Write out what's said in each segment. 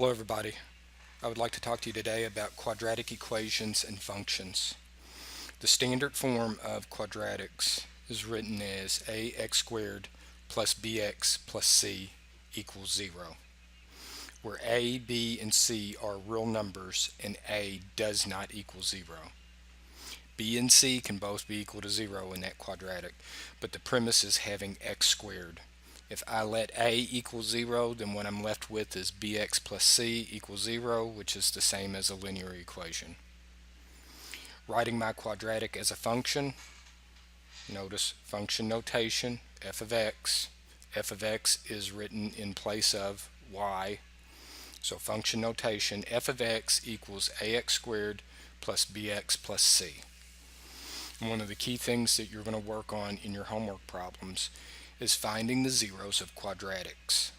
Hello everybody. I would like to talk to you today about quadratic equations and functions. The standard form of quadratics is written as ax squared plus bx plus c equals 0, where a, b, and c are real numbers and a does not equal 0. B and c can both be equal to 0 in that quadratic, but the premise is having x squared. If I let a equal 0, then what I'm left with is bx plus c equals 0, which is the same as a linear equation. Writing my quadratic as a function, notice function notation, f of x. F of x is written in place of y. So function notation, f of x equals ax squared plus bx plus c. And one of the key things that you're going to work on in your homework problems is finding the zeros of quadratics.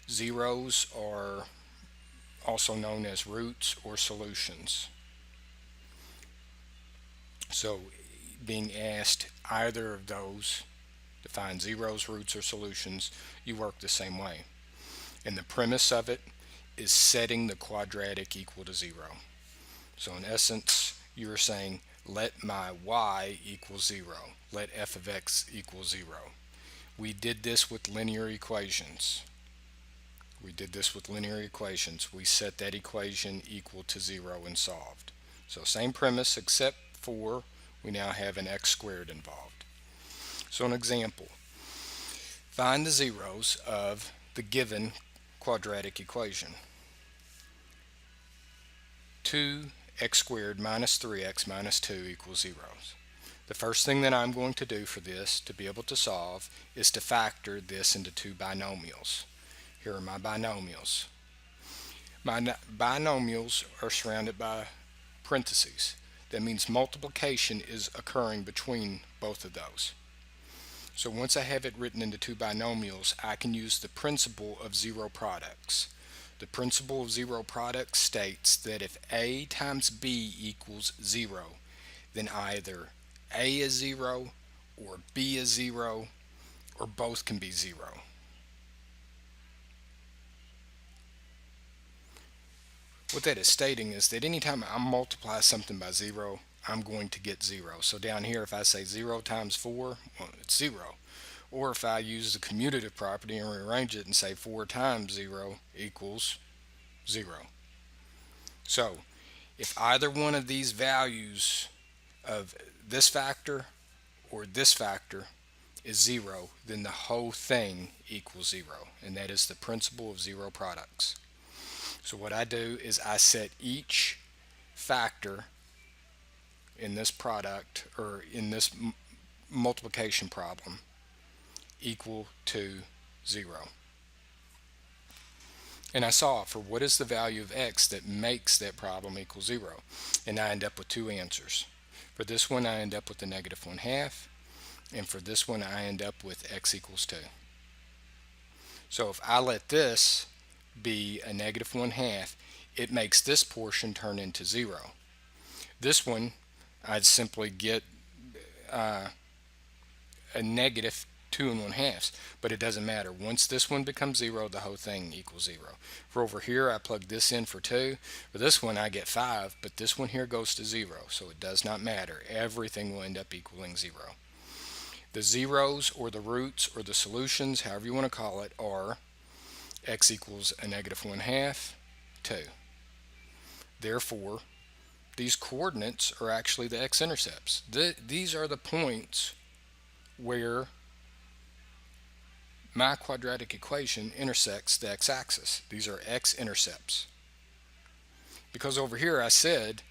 Zeros are also known as roots or solutions. So being asked either of those to find zeros, roots, or solutions, you work the same way. And the premise of it is setting the quadratic equal to 0. So in essence, you're saying let my y equal 0. Let f of x equal 0. We did this with linear equations. We set that equation equal to 0 and solved. So same premise, except for we now have an x squared involved. So an example. Find the zeros of the given quadratic equation. 2x squared minus 3x minus 2 equals 0. The first thing that I'm going to do for this to be able to solve is to factor this into two binomials. Here are my binomials. My binomials are surrounded by parentheses. That means multiplication is occurring between both of those. So once I have it written into two binomials, I can use the principle of zero products. The principle of zero products states that if a times b equals 0, then either a is 0 or b is 0 or both can be 0. What that is stating is that anytime I multiply something by 0, I'm going to get 0. So down here, if I say 0 times 4, well, it's 0. Or if I use the commutative property and rearrange it and say 4 times 0 equals 0. So if either one of these values of this factor or this factor is 0, then the whole thing equals 0. And that is the principle of zero products. So what I do is I set each factor in this product or in this multiplication problem equal to 0. And I solve for what is the value of x that makes that problem equal 0. And I end up with two answers. For this one I end up with a negative 1/2, and for this one I end up with x equals 2. So if I let this be a negative 1/2, it makes this portion turn into 0. This one, I'd simply get a negative 2 1/2, but it doesn't matter. Once this one becomes 0, the whole thing equals 0. For over here, I plug this in for 2. For this one, I get 5, but this one here goes to 0, so it does not matter. Everything will end up equaling 0. The zeros or the roots or the solutions, however you want to call it, are x equals a negative 1/2, 2. Therefore, these coordinates are actually the x-intercepts. These are the points where my quadratic equation intersects the x-axis. These are x-intercepts. Because over here I said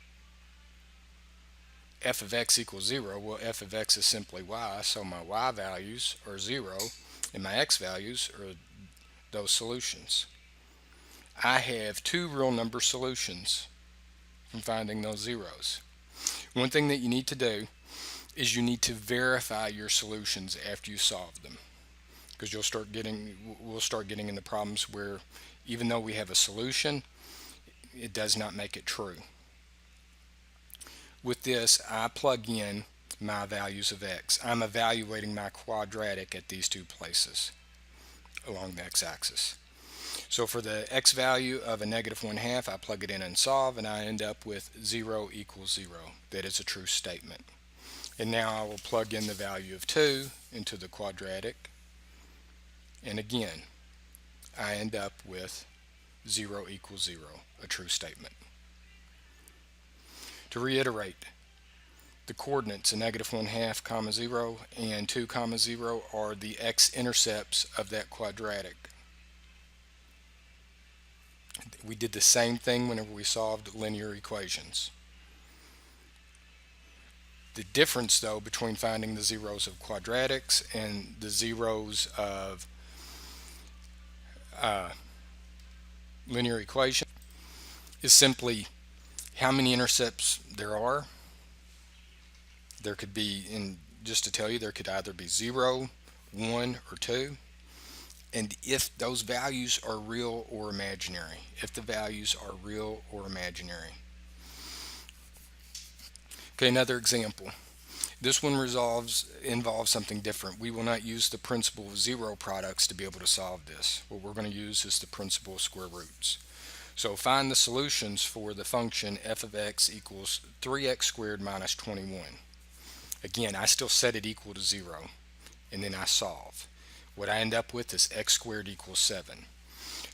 f of x equals 0, well, f of x is simply y, so my y values are 0, and my x values are those solutions. I have two real number solutions from finding those zeros. One thing that you need to do is you need to verify your solutions after you solve them, because we'll start getting into problems where even though we have a solution, it does not make it true. With this, I plug in my values of x. I'm evaluating my quadratic at these two places along the x-axis. So for the x value of a negative 1/2, I plug it in and solve, and I end up with 0 equals 0. That is a true statement. And now I will plug in the value of 2 into the quadratic, and again I end up with 0 equals 0, a true statement. To reiterate, the coordinates, a negative 1/2, comma 0 and 2, comma 0 are the x-intercepts of that quadratic. We did the same thing whenever we solved linear equations. The difference, though, between finding the zeros of quadratics and the zeros of linear equations is simply how many intercepts there are. There could be, just to tell you, there could either be 0, 1, or 2. And if those values are real or imaginary. If the values are real or imaginary. Okay, another example. This one involves something different. We will not use the principle of zero products to be able to solve this. What we're going to use is the principle of square roots. So find the solutions for the function f of x equals 3x squared minus 21. Again, I still set it equal to 0, and then I solve. What I end up with is x squared equals 7.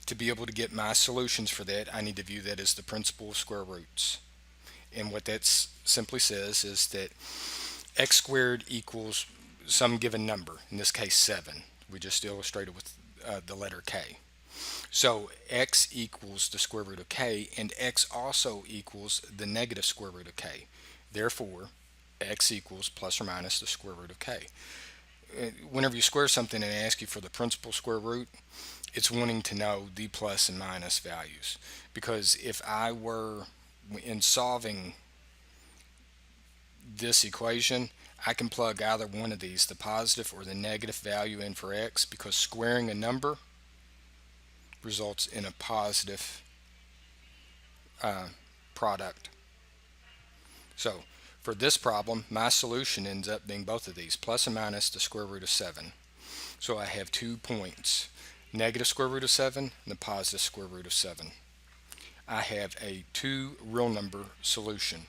To be able to get my solutions for that, I need to view that as the principle of square roots. And what that simply says is that x squared equals some given number, in this case 7. We just illustrated with the letter k. So x equals the square root of k, and x also equals the negative square root of k. Therefore, x equals plus or minus the square root of k. Whenever you square something and ask you for the principal square root, it's wanting to know the plus and minus values. Because if I were in solving this equation, I can plug either one of these, the positive or the negative value, in for x, because squaring a number results in a positive product. So for this problem, my solution ends up being both of these, plus and minus the square root of 7. So I have 2 points, negative square root of 7 and the positive square root of 7. I have a 2 real number solution.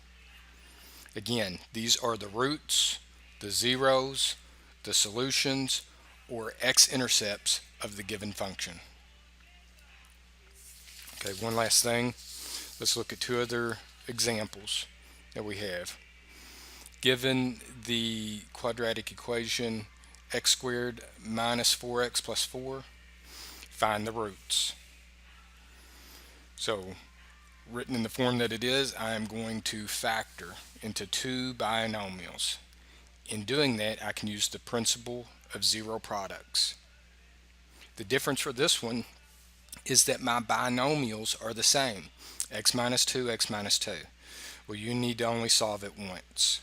Again, these are the roots, the zeros, the solutions, or x-intercepts of the given function. Okay, one last thing. Let's look at 2 other examples that we have. Given the quadratic equation x squared minus 4x plus 4, find the roots. So, written in the form that it is, I am going to factor into 2 binomials. In doing that, I can use the principle of zero products. The difference for this one is that my binomials are the same, x minus 2, x minus 2. Well, you need to only solve it once.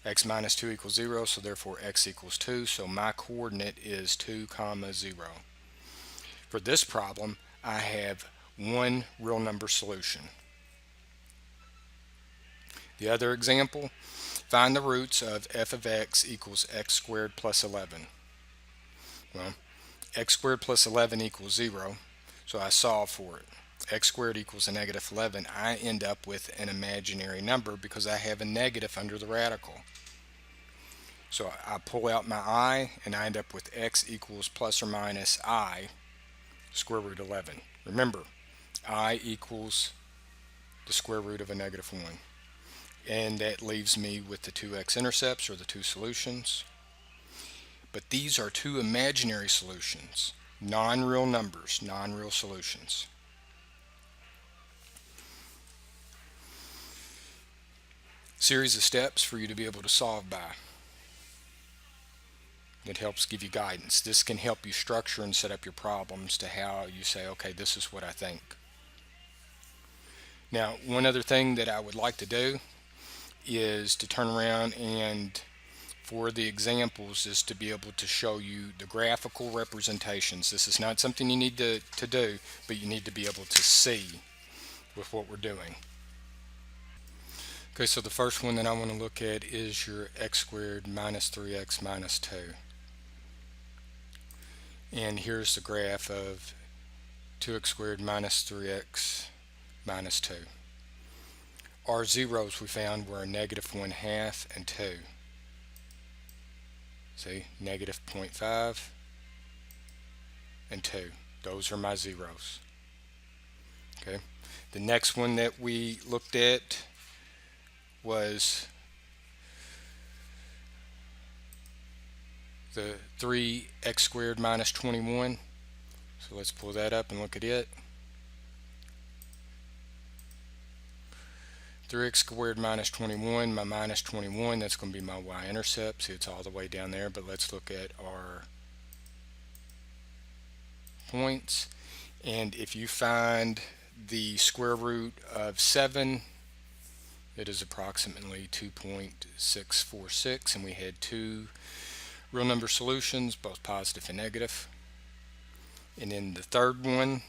X minus 2 equals 0, so therefore x equals 2, so my coordinate is 2, comma 0. For this problem, I have one real number solution. The other example, find the roots of f of x equals x squared plus 11. Well, x squared plus 11 equals 0, so I solve for it. X squared equals a negative 11. I end up with an imaginary number because I have a negative under the radical. So I pull out my I, and I end up with x equals plus or minus I square root 11. Remember, I equals the square root of a negative 1. And that leaves me with the 2 x-intercepts, or the 2 solutions. But these are 2 imaginary solutions, non-real numbers, non-real solutions. Series of steps for you to be able to solve by. It helps give you guidance. This can help you structure and set up your problems to how you say, okay, this is what I think. Now, one other thing that I would like to do is to turn around and, for the examples, is to be able to show you the graphical representations. This is not something you need to do, but you need to be able to see with what we're doing. Okay, so the first one that I want to look at is your x squared minus 3x minus 2. And here's the graph of 2x squared minus 3x minus 2. Our zeros we found were a negative 1/2 and 2. See, negative 0.5 and 2. Those are my zeros. Okay. The next one that we looked at was the 3x squared minus 21. So let's pull that up and look at it. 3x squared minus 21, my minus 21, that's going to be my y-intercept. See, it's all the way down there, but let's look at our points. And if you find the square root of 7, it is approximately 2.646, and we had two real number solutions, both positive and negative. And then the third one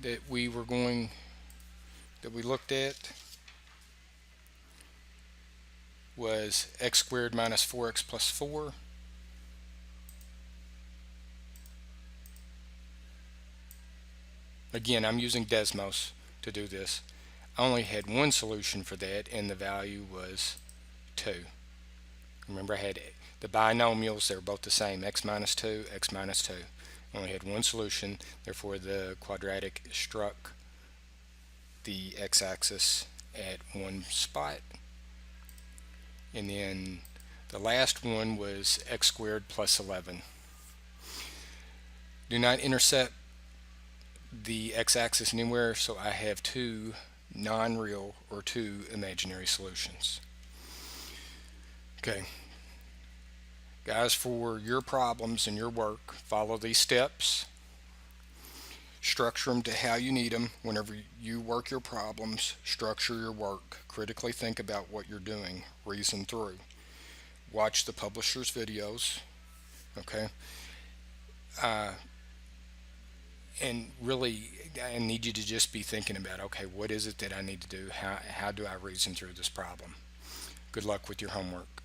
that we looked at was x squared minus 4x plus 4. Again, I'm using Desmos to do this. I only had one solution for that, and the value was 2. Remember, I had the binomials, they were both the same, x minus 2, x minus 2. I only had one solution, therefore the quadratic struck the x-axis at one spot. And then the last one was x squared plus 11. Do not intercept the x-axis anywhere, so I have two non-real or two imaginary solutions. Okay, guys, for your problems and your work, follow these steps. Structure them to how you need them. Whenever you work your problems, structure your work. Critically think about what you're doing. Reason through. Watch the publisher's videos. Okay. And really, I need you to just be thinking about, okay, what is it that I need to do? How do I reason through this problem? Good luck with your homework.